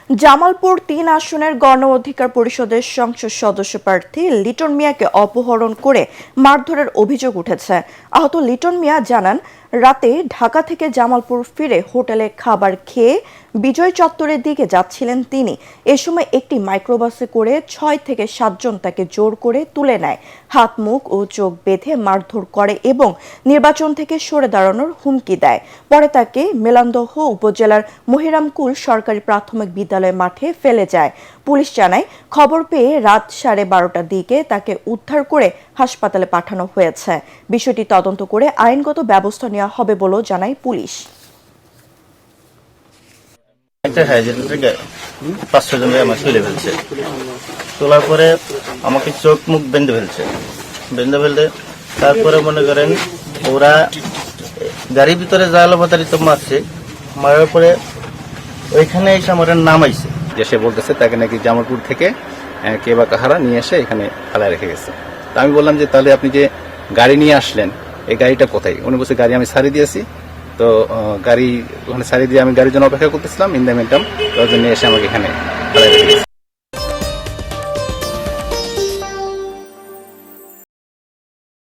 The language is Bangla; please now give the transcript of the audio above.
জামালপুর ৩ আসনের গণ অধিকার পরিষদের সংসদ সদস্য প্রার্থী লিটন মিয়াকে অপহরণ করে মারধরের অভিযোগ উঠেছে। আহত লিটন মিয়া জানান, রাতে ঢাকা থেকে জামালপুর ফিরে হোটেলে খাবার খেয়ে বিজয় চত্বরের দিকে যাচ্ছিলেন তিনি। এ সময় একটি মাইক্রোবাসে করে ৬ থেকে ৭ জন তাকে জোর করে তুলে নেয়, হাত মুখ ও চোখ বেঁধে মারধর করে এবং নির্বাচন থেকে সরে দাঁড়ানোর হুমকি দেয়। পরে তাকে মেলান্দহ উপজেলার মহিরামকুল সরকারি প্রাথমিক বিদ্যালয় মাঠে ফেলে যায়। পুলিশ জানায়, খবর পেয়ে রাত 12:30টার দিকে তাকে উদ্ধার করে হাসপাতালে পাঠানো হয়েছে। বিষয়টি তদন্ত করে আইনগত ব্যবস্থা নেওয়া হবে বলেও জানায় পুলিশ। একটা হাইজেন থেকে 5-6 জন আমার তুলে ফেলছে। তোলার পরে আমাকে চোখ মুখ বেঁধে ফেলছে। তারপরে মনে করেন ওরা গাড়ির ভিতরে জালাবাতারিত মারছে। মারার পরে ওইখানে এসে আমার নামাইছে। যে সে বলতেছে তাকে নাকি জামালপুর থেকে কে বা কাহারা নিয়ে এসে এখানে ফেলায় রেখে গেছে। তা আমি বললাম যে তাহলে আপনি যে গাড়ি নিয়ে আসলেন, এই গাড়িটা কোথায়? উনি বলছে গাড়ি আমি ছাড়িয়ে দিয়েছি। তো গাড়ি ওখানে ছাড়িয়ে দিয়ে আমি গাড়ির জন্য অপেক্ষা করতেছিলাম, ইন দ্য মিনটাইম নিয়ে এসে আমাকে এখানে ফেলায় রেখে গেছে।